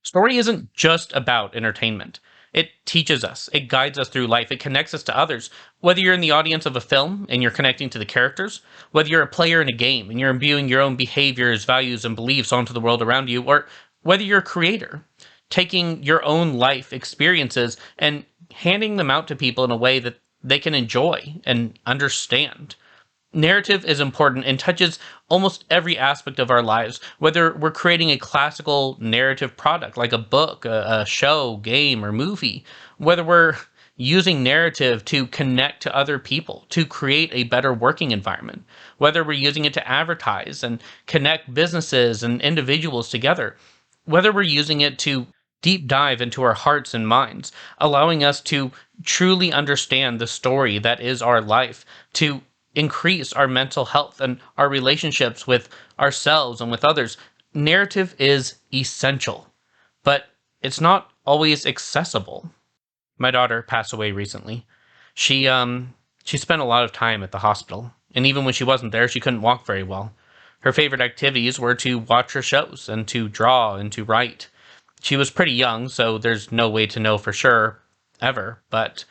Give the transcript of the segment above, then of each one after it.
Story isn't just about entertainment. It teaches us, it guides us through life, it connects us to others. Whether you're in the audience of a film and you're connecting to the characters, whether you're a player in a game and you're imbuing your own behaviors, values, and beliefs onto the world around you, or whether you're a creator, taking your own life experiences and handing them out to people in a way that they can enjoy and understand. Narrative is important and touches almost every aspect of our lives, whether we're creating a classical narrative product like a book, a show, game, or movie, whether we're using narrative to connect to other people, to create a better working environment, whether we're using it to advertise and connect businesses and individuals together, whether we're using it to deep dive into our hearts and minds, allowing us to truly understand the story that is our life, to increase our mental health and our relationships with ourselves and with others. Narrative is essential, but it's not always accessible. My daughter passed away recently. She spent a lot of time at the hospital, and even when she wasn't there, she couldn't walk very well. Her favorite activities were to watch her shows and to draw and to write. She was pretty young, so there's no way to know for sure ever, but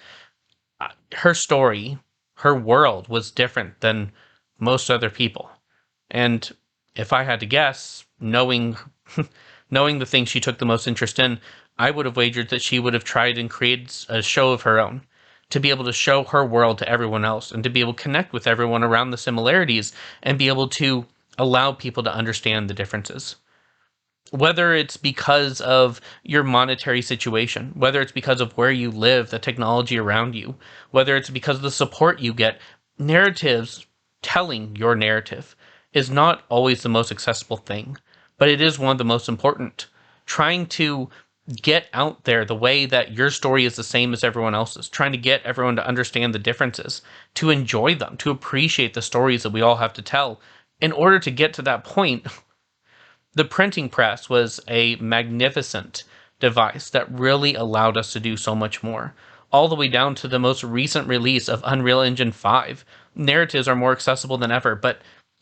her story, her world was different than most other people. And if I had to guess, knowing knowing the things she took the most interest in, I would have wagered that she would have tried and created a show of her own to be able to show her world to everyone else and to be able to connect with everyone around the similarities and be able to allow people to understand the differences. Whether it's because of your monetary situation, whether it's because of where you live, the technology around you, whether it's because of the support you get, narratives, telling your narrative, is not always the most accessible thing, but it is one of the most important. Trying to get out there the way that your story is the same as everyone else's, trying to get everyone to understand the differences, to enjoy them, to appreciate the stories that we all have to tell. In order to get to that point, the printing press was a magnificent device that really allowed us to do so much more. All the way down to the most recent release of Unreal Engine 5. Narratives are more accessible than ever, but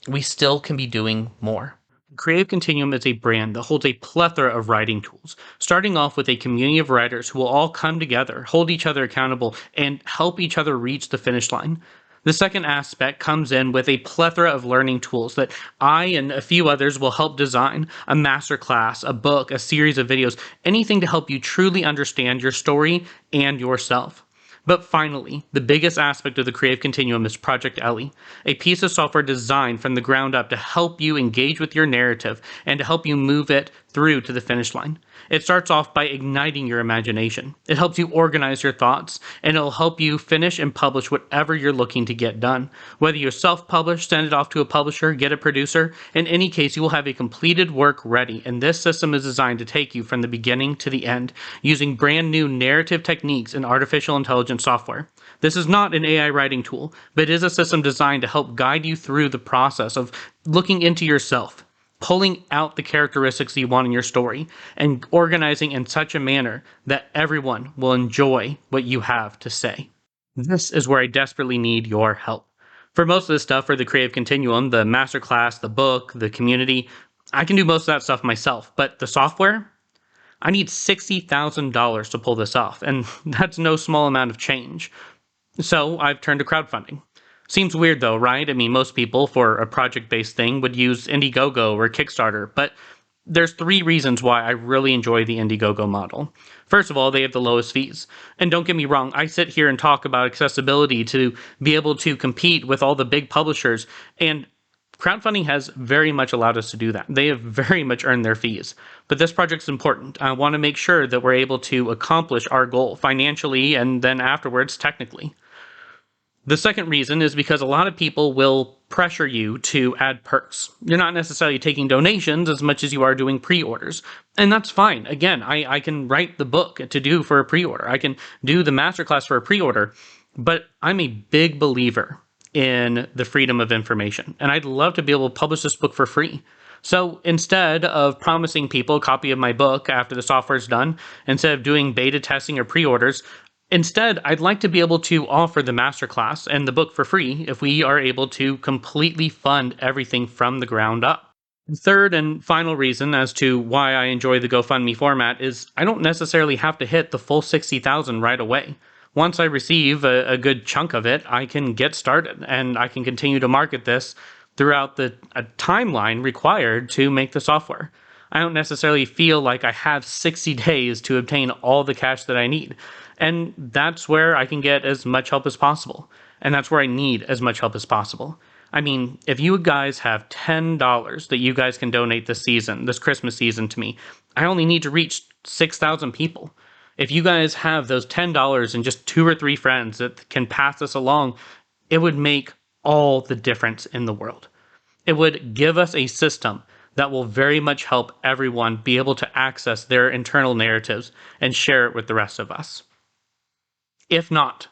we still can be doing more. Creative Continuum is a brand that holds a plethora of writing tools, starting off with a community of writers who will all come together, hold each other accountable, and help each other reach the finish line. The second aspect comes in with a plethora of learning tools that I and a few others will help design: a masterclass, a book, a series of videos, anything to help you truly understand your story and yourself. But finally, the biggest aspect of the Creative Continuum is Project Ellie, a piece of software designed from the ground up to help you engage with your narrative and to help you move it through to the finish line. It starts off by igniting your imagination. It helps you organize your thoughts, and it'll help you finish and publish whatever you're looking to get done. Whether you're self-published, send it off to a publisher, get a producer, in any case, you will have a completed work ready, and this system is designed to take you from the beginning to the end, using brand new narrative techniques and artificial intelligence software. This is not an AI writing tool, but it is a system designed to help guide you through the process of looking into yourself, pulling out the characteristics you want in your story, and organizing in such a manner that everyone will enjoy what you have to say. This is where I desperately need your help. For most of this stuff, for the Creative Continuum, the masterclass, the book, the community, I can do most of that stuff myself, but the software, I need $60,000 to pull this off, and that's no small amount of change. So I've turned to crowdfunding. Seems weird though, right? I mean, most people for a project-based thing would use Indiegogo or Kickstarter, but there's 3 reasons why I really enjoy the Indiegogo model. First of all, they have the lowest fees. And don't get me wrong, I sit here and talk about accessibility to be able to compete with all the big publishers, and crowdfunding has very much allowed us to do that. They have very much earned their fees. But this project's important. I want to make sure that we're able to accomplish our goal financially and then afterwards technically. The second reason is because a lot of people will pressure you to add perks. You're not necessarily taking donations as much as you are doing pre-orders. And that's fine. Again, I can write the book to do for a pre-order. I can do the masterclass for a pre-order. But I'm a big believer in the freedom of information. And I'd love to be able to publish this book for free. So instead of promising people a copy of my book after the software is done, instead of doing beta testing or pre-orders, instead, I'd like to be able to offer the masterclass and the book for free if we are able to completely fund everything from the ground up. The third and final reason as to why I enjoy the GoFundMe format is I don't necessarily have to hit the full 60,000 right away. Once I receive a good chunk of it, I can get started and I can continue to market this throughout the a timeline required to make the software. I don't necessarily feel like I have 60 days to obtain all the cash that I need. And that's where I can get as much help as possible. And that's where I need as much help as possible. I mean, if you guys have $10 that you guys can donate this season, this Christmas season to me, I only need to reach 6,000 people. If you guys have those $10 and just two or three friends that can pass this along, it would make all the difference in the world. It would give us a system that will very much help everyone be able to access their internal narratives and share it with the rest of us. If not,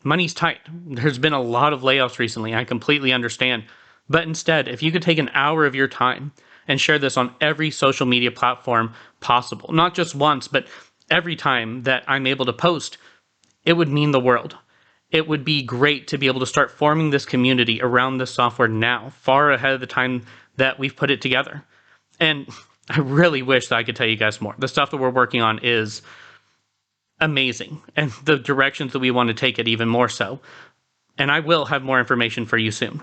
money's tight. There's been a lot of layoffs recently. I completely understand. But instead, if you could take an hour of your time and share this on every social media platform possible, not just once, but every time that I'm able to post, it would mean the world. It would be great to be able to start forming this community around this software now, far ahead of the time that we've put it together. And I really wish that I could tell you guys more. The stuff that we're working on is amazing, and the directions that we want to take it even more so. And I will have more information for you soon.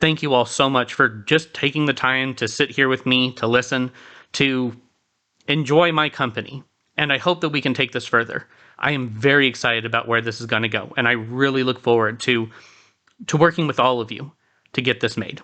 Thank you all so much for just taking the time to sit here with me, to listen, to enjoy my company. And I hope that we can take this further. I am very excited about where this is going to go, and I really look forward to working with all of you to get this made.